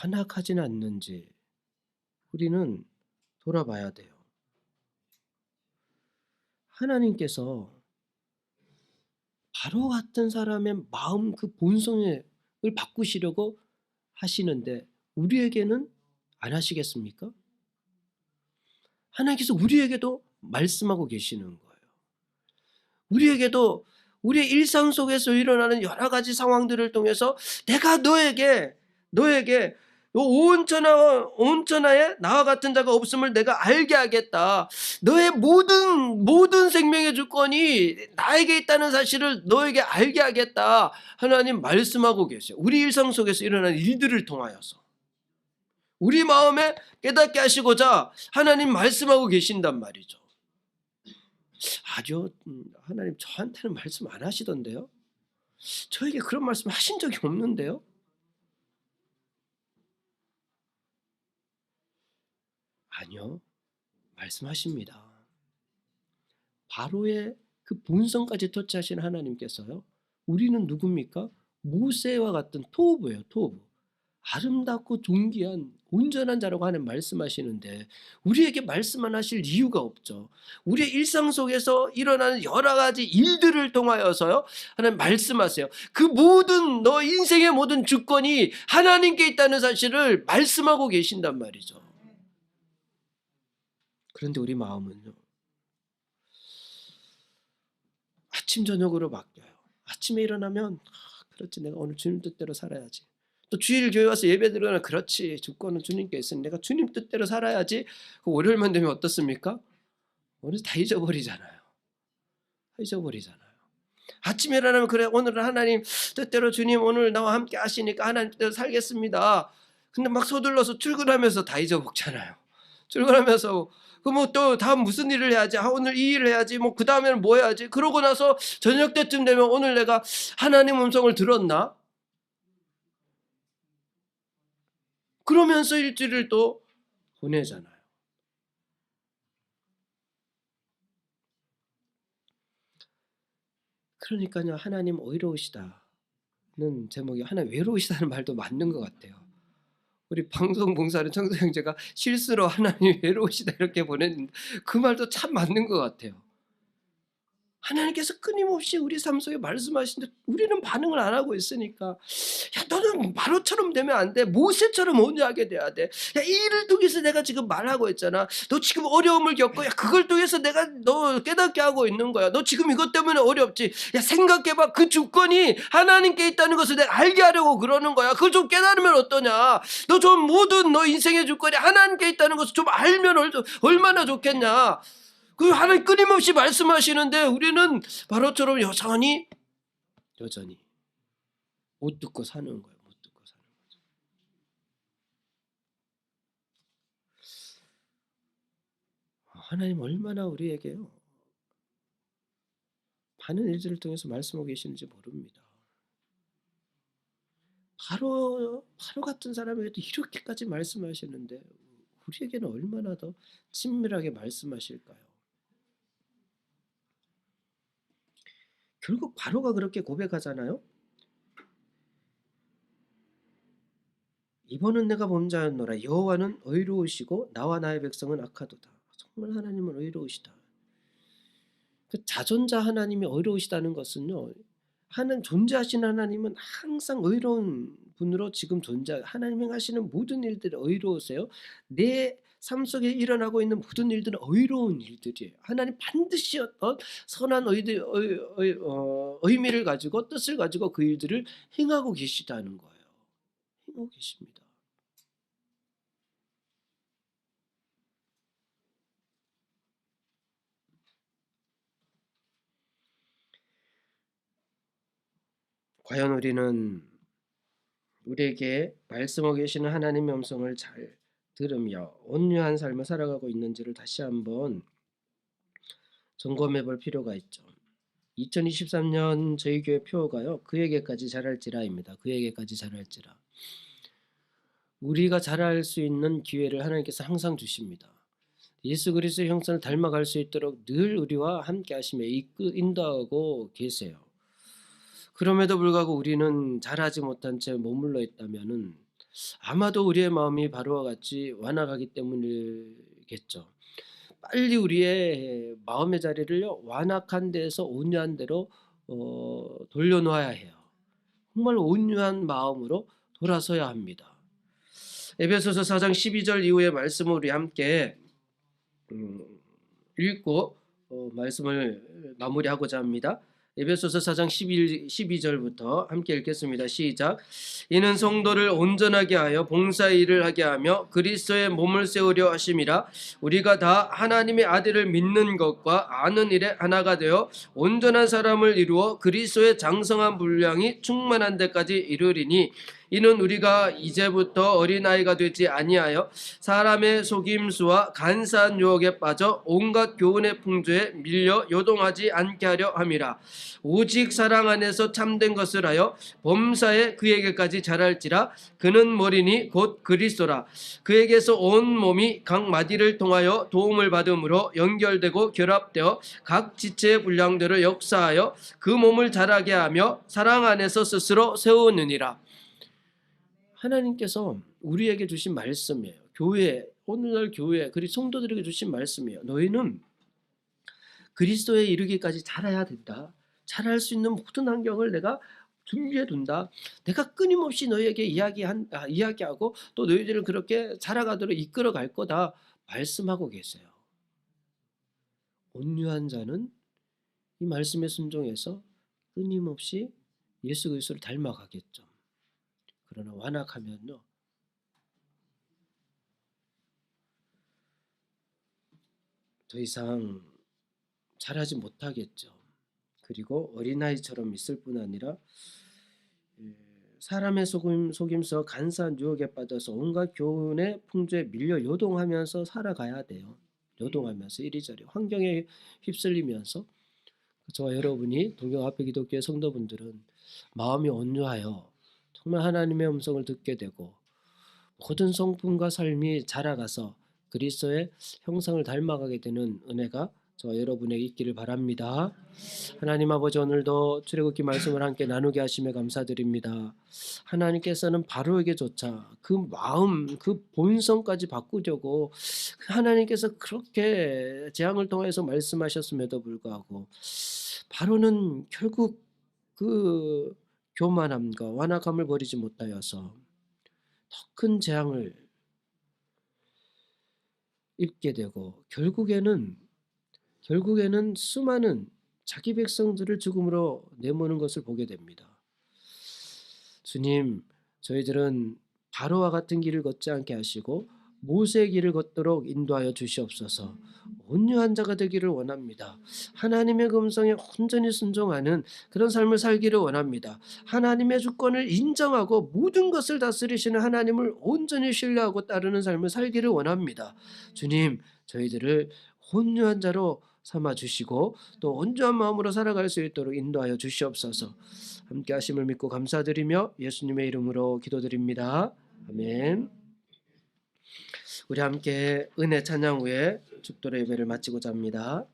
완악하지는 않는지 우리는 돌아봐야 돼요. 하나님께서 바로 같은 사람의 마음 그 본성을 바꾸시려고 하시는데 우리에게는 안 하시겠습니까? 하나님께서 우리에게도 말씀하고 계시는 거예요. 우리에게도 우리의 일상 속에서 일어나는 여러 가지 상황들을 통해서 내가 너에게 온 천하에 나와 같은 자가 없음을 내가 알게 하겠다. 너의 모든 생명의 주권이 나에게 있다는 사실을 너에게 알게 하겠다. 하나님 말씀하고 계세요. 우리 일상 속에서 일어나는 일들을 통하여서 우리 마음에 깨닫게 하시고자 하나님 말씀하고 계신단 말이죠. 아니요, 하나님 저한테는 말씀 안 하시던데요. 저에게 그런 말씀 하신 적이 없는데요. 아니요, 말씀하십니다. 바로의 그 본성까지 터치하신 하나님께서요. 우리는 누굽니까? 모세와 같은 토부예요. 토부. 아름답고 존귀한 온전한 자라고 하는 말씀하시는데 우리에게 말씀 안 하실 이유가 없죠. 우리의 일상 속에서 일어나는 여러 가지 일들을 통하여서요. 하나님 말씀하세요. 그 모든 너 인생의 모든 주권이 하나님께 있다는 사실을 말씀하고 계신단 말이죠. 그런데 우리 마음은요. 아침 저녁으로 바뀌어요. 아침에 일어나면 그렇지 내가 오늘 주님 뜻대로 살아야지. 또 주일 교회 와서 예배 드리면 그렇지 주권은 주님께 있으니 내가 주님 뜻대로 살아야지. 그 월요일만 되면 어떻습니까? 오늘 다 잊어버리잖아요. 다 잊어버리잖아요. 아침에 일어나면 그래 오늘은 하나님 뜻대로 주님 오늘 나와 함께 하시니까 하나님 뜻대로 살겠습니다. 근데 막 서둘러서 출근하면서 다 잊어먹잖아요. 출근하면서 그 뭐 또 다음 무슨 일을 해야지? 오늘 이 일을 해야지. 뭐 그 다음에는 뭐 해야지? 그러고 나서 저녁 때쯤 되면 오늘 내가 하나님 음성을 들었나? 그러면서 일주일을 또 보내잖아요. 그러니까요. 하나님 의로우시다는 제목이 하나님 외로우시다는 말도 맞는 것 같아요. 우리 방송 봉사하는 청소 형제가 실수로 하나님 외로우시다 이렇게 보냈는데 그 말도 참 맞는 것 같아요. 하나님께서 끊임없이 우리 삶 속에 말씀하시는데 우리는 반응을 안 하고 있으니까 야 너는 바로처럼 되면 안 돼. 모세처럼 온유하게 돼야 돼. 야 이 일을 통해서 내가 지금 말하고 있잖아. 너 지금 어려움을 겪고 야 그걸 통해서 내가 너 깨닫게 하고 있는 거야. 너 지금 이것 때문에 어렵지. 야 생각해봐. 그 주권이 하나님께 있다는 것을 내가 알게 하려고 그러는 거야. 그걸 좀 깨달으면 어떠냐. 너 좀 모든 너 인생의 주권이 하나님께 있다는 것을 좀 알면 얼마나 좋겠냐. 그 하나님 끊임없이 말씀하시는데 우리는 바로처럼 여전히 못 듣고 사는 거예요. 못 듣고 사는 거죠. 하나님 얼마나 우리에게요. 많은 일들을 통해서 말씀하고 계시는지 모릅니다. 바로 같은 사람에게도 이렇게까지 말씀하시는데 우리에게는 얼마나 더 친밀하게 말씀하실까요? 결국 바로가 그렇게 고백하잖아요. 이번은 내가 범죄하였노라. 여호와는 의로우시고 나와 나의 백성은 악하도다. 정말 하나님은 의로우시다. 그 자존자 하나님이 의로우시다는 것은요. 존재하시는 하나님은 항상 의로운 분으로 지금 하나님이 하시는 모든 일들이 의로우세요. 내 삶 속에 일어나고 있는 모든 일들은 의로운 일들이에요. 하나님 반드시 어떤 선한 의미를 가지고 뜻을 가지고 그 일들을 행하고 계시다는 거예요. 행하고 계십니다. 과연 우리는 우리에게 말씀하고 계시는 하나님의 음성을 잘 들으며 온유한 삶을 살아가고 있는지를 다시 한번 점검해 볼 필요가 있죠. 2023년 저희 교회 표어가요. 그에게까지 자랄지라입니다. 그에게까지 자랄지라. 우리가 자랄 수 있는 기회를 하나님께서 항상 주십니다. 예수 그리스도의 형상을 닮아갈 수 있도록 늘 우리와 함께 하시며 인도하고 계세요. 그럼에도 불구하고 우리는 자라지 못한 채 머물러 있다면은 아마도 우리의 마음이 바로와 같이 완악하기 때문이겠죠. 빨리 우리의 마음의 자리를요 완악한 데에서 온유한 데로 돌려놓아야 해요. 정말 온유한 마음으로 돌아서야 합니다. 에베소서 4장 12절 이후의 말씀을 우리 함께 읽고 말씀을 마무리하고자 합니다. 에베소서 4장 12절부터 함께 읽겠습니다. 시작. 이는 성도를 온전하게 하여 봉사의 일을 하게 하며 그리스도의 몸을 세우려 하심이라. 우리가 다 하나님의 아들을 믿는 것과 아는 일에 하나가 되어 온전한 사람을 이루어 그리스도의 장성한 분량이 충만한 데까지 이르리니 이는 우리가 이제부터 어린아이가 되지 아니하여 사람의 속임수와 간사한 유혹에 빠져 온갖 교훈의 풍조에 밀려 요동하지 않게 하려 함이라. 오직 사랑 안에서 참된 것을 하여 범사에 그에게까지 자랄지라. 그는 머리니 곧 그리스도라. 그에게서 온 몸이 각 마디를 통하여 도움을 받음으로 연결되고 결합되어 각 지체의 분량대로 역사하여 그 몸을 자라게 하며 사랑 안에서 스스로 세우느니라. 하나님께서 우리에게 주신 말씀이에요. 오늘날 교회 그리고 성도들에게 주신 말씀이에요. 너희는 그리스도에 이르기까지 자라야 된다. 자랄 수 있는 모든 환경을 내가 준비해 둔다. 내가 끊임없이 너희에게 이야기하고 또 너희들을 그렇게 자라가도록 이끌어 갈 거다. 말씀하고 계세요. 온유한 자는 이 말씀에 순종해서 끊임없이 예수 그리스도를 닮아가겠죠. 그러나 완악하면요. 더 이상 자라지 못하겠죠. 그리고 어린아이처럼 있을 뿐 아니라 사람의 속임수와 간사한 유혹에 빠져서 온갖 교훈의 풍조에 밀려 요동하면서 살아가야 돼요. 요동하면서 이리저리 환경에 휩쓸리면서 저와 여러분이 동경 앞에 기독교의 성도분들은 마음이 온유하여 정말 하나님의 음성을 듣게 되고 모든 성품과 삶이 자라가서 그리스도의 형상을 닮아가게 되는 은혜가 저와 여러분에게 있기를 바랍니다. 하나님 아버지, 오늘도 출애굽기 말씀을 함께 나누게 하시며 감사드립니다. 하나님께서는 바로에게조차 그 마음, 그 본성까지 바꾸려고 하나님께서 그렇게 재앙을 통해서 말씀하셨음에도 불구하고 바로는 결국 그 교만함과 완악함을 버리지 못하여서 더 큰 재앙을 입게 되고 결국에는 수많은 자기 백성들을 죽음으로 내모는 것을 보게 됩니다. 주님, 저희들은 바로와 같은 길을 걷지 않게 하시고 모세의 길을 걷도록 인도하여 주시옵소서. 온유한 자가 되기를 원합니다. 하나님의 음성에 온전히 순종하는 그런 삶을 살기를 원합니다. 하나님의 주권을 인정하고 모든 것을 다스리시는 하나님을 온전히 신뢰하고 따르는 삶을 살기를 원합니다. 주님, 저희들을 온유한 자로 삼아 주시고 또 온전한 마음으로 살아갈 수 있도록 인도하여 주시옵소서. 함께 하심을 믿고 감사드리며 예수님의 이름으로 기도드립니다. 아멘. 우리 함께 은혜 찬양 후에 축도로 예배를 마치고자 합니다.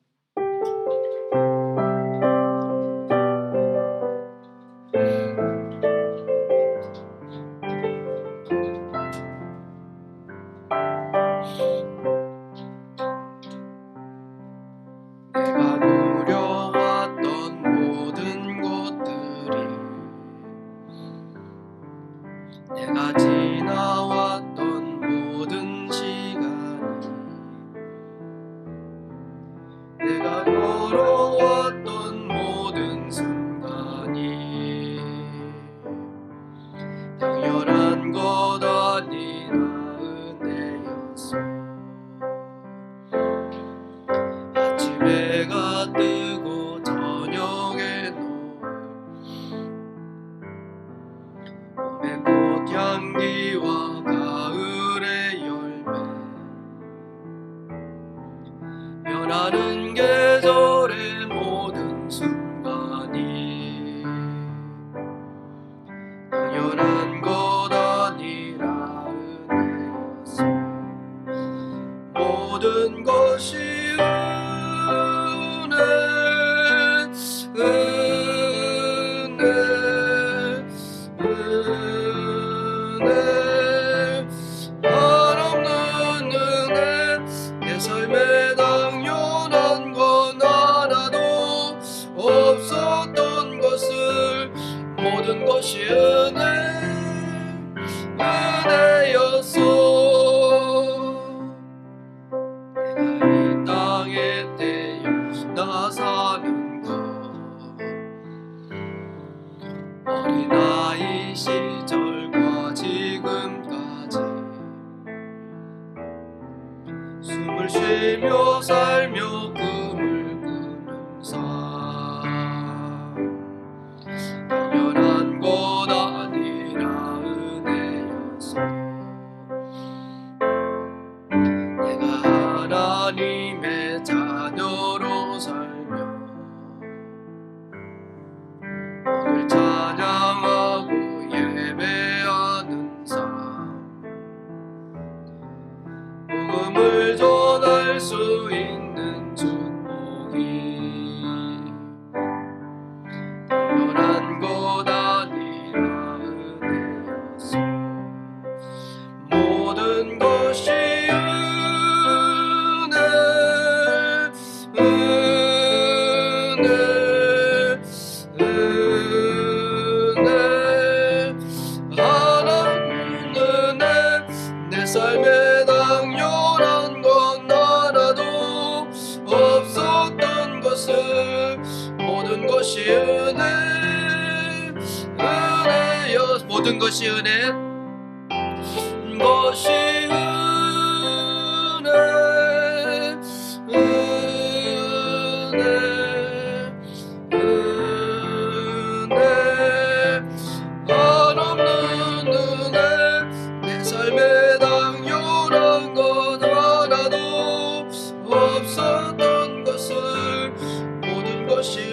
내가 누려왔던 모든 것들이 해가 뜨고 저녁에 노을 봄의 꽃향기와 가을의 열매 변하는 계절의 모든 순간이 당연한 것 아니라 은혜였어. 모든 것이 은혜 한없는 은혜 내 삶에 당연한 건 하나도 없었던 것을 모든 것이 은혜였어. 내가 이 땅에 태어나 사는 것 어린아이 시절과 지금까지 숨을 쉬며 살며 꿈을 꾸는 삶 당연한 것 아니라 은혜였어. 내가 하나님의 자녀로 살며 오늘 찬양하고 예배하는 삶 복음을 전할 수 있는 축복이 당연한 것 아니라 은혜였어. 모든 것이 하나님은 은혜 내 삶에 당연한 건 하나도 없었던 것을 모든 것이 모든 것이 은혜 것이 한없는 은혜 내 삶에 당연한 것 하나도 없었던 것을 모든 것이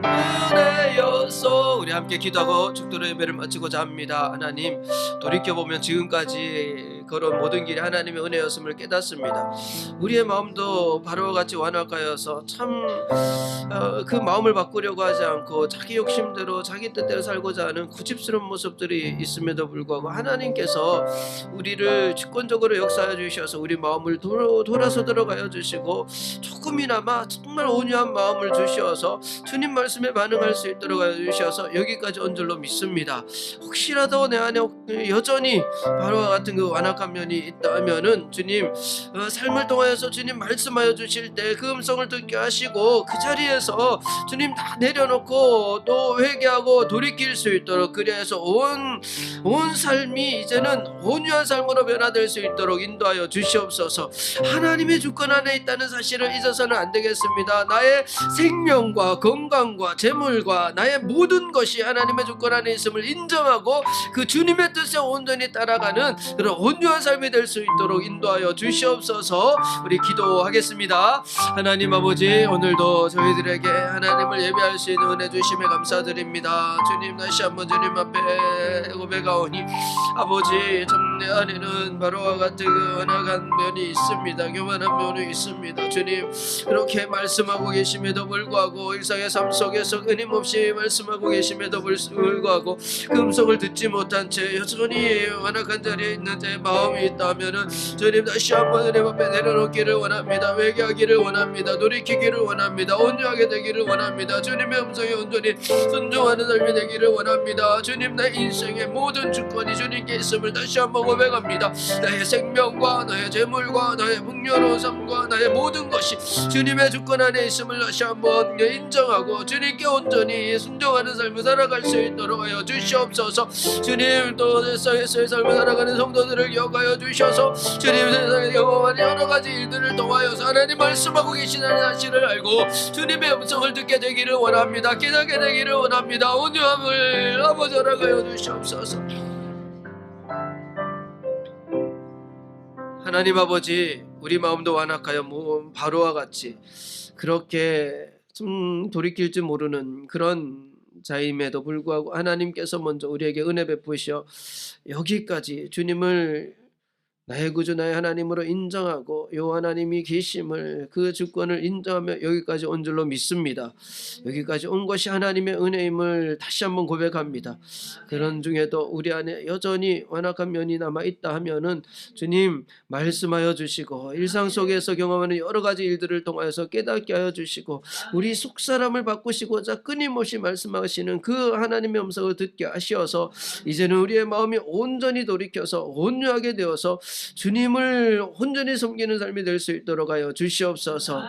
은혜였어. 우리 함께 기도하고 축도로 예배를 마치고자 합니다. 하나님 돌이켜보면 지금까지 걸어온 모든 길이 하나님의 은혜였음을 깨닫습니다. 우리의 마음도 바로와 같이 완악하여서 참 그 마음을 바꾸려고 하지 않고 자기 욕심대로 자기 뜻대로 살고자 하는 고집스러운 모습들이 있음에도 불구하고 하나님께서 우리를 주권적으로 역사해 주셔서 우리 마음을 돌아서 들어가여 주시고 조금이나마 정말 온유한 마음을 주셔서 주님 말씀에 반응할 수 있도록 하여 주셔서 여기까지 온 줄로 믿습니다. 혹시라도 내 안에 여전히 바로와 같은 그 완악한 면이 있다면은 주님 삶을 통하여서 주님 말씀하여 주실 때 그 음성을 듣게 하시고 그 자리에서 주님 다 내려놓고 또 회개하고 돌이킬 수 있도록 그래서 온 삶이 이제는 온유한 삶으로 변화될 수 있도록 인도하여 주시옵소서. 하나님의 주권 안에 있다는 사실을 잊어서는 안 되겠습니다. 나의 생명과 건강과 재물과 나의 모든 것이 하나님의 주권 안에 있음을 인정하고 그 주님의 뜻에 온전히 따라가는 그런 온유한 삶이 될 수 있도록 인도하여 주시옵소서. 우리 기도하겠습니다. 하나님 아버지 오늘도 저희들에게 하나님을 예배할 수 있는 은혜 주심에 감사드립니다. 주님 다시 한번 주님 앞에 고백하오니 아버지 좀 내 안에는 바로와 같은 그 완악한 면이 있습니다. 교만한 면이 있습니다. 주님 그렇게 말씀하고 계심에도 불구하고 일상의 삶 속에서 끊임없이 말씀하고 계심에도 불구하고 그 음성을 듣지 못한 채 여전히 완악한 자리에 있는 제 마음이 있다면은 주님 다시 한번 주님 앞에 내려놓기를 원합니다. 회개하기를 원합니다. 돌이키기를 원합니다. 온유하게 되기를 원합니다. 주님의 음성에 온전히 순종하는 삶이 되기를 원합니다. 주님 내 인생의 모든 주권이 주님께 있음을 다시 한번 고백합니다. 나의 생명과 나의 재물과 나의 풍요로운 삶과 나의 모든 것이 주님의 주권 안에 있음을 다시 한번 인정하고 주님께 온전히 순종하는 삶을 살아갈 수 있도록 하여 주시옵소서. 주님, 또 세상에서의 삶을 살아가는 성도들을 기억하여 주셔서 주님, 세상에 경험하는 여러 가지 일들을 통하여서 하나님 말씀하고 계시다는 사실을 알고 주님의 음성을 듣게 되기를 원합니다. 깨닫게 되기를 원합니다. 온유함을 아버지 허락하여 주시옵소서. 하나님 아버지, 우리 마음도 완악하여 바로와 같이 그렇게 좀 돌이킬 줄 모르는 그런 자임에도 불구하고 하나님께서 먼저 우리에게 은혜 베푸셔 여기까지 주님을 나의 구주 나의 하나님으로 인정하고 요 하나님이 계심을 그 주권을 인정하며 여기까지 온 줄로 믿습니다. 여기까지 온 것이 하나님의 은혜임을 다시 한번 고백합니다. 그런 중에도 우리 안에 여전히 완악한 면이 남아있다 하면은 주님 말씀하여 주시고 일상 속에서 경험하는 여러 가지 일들을 통하여서 깨닫게 하여 주시고 우리 속사람을 바꾸시고자 끊임없이 말씀하시는 그 하나님의 음성을 듣게 하시어서 이제는 우리의 마음이 온전히 돌이켜서 온유하게 되어서 주님을 온전히 섬기는 삶이 될 수 있도록 하여 주시옵소서.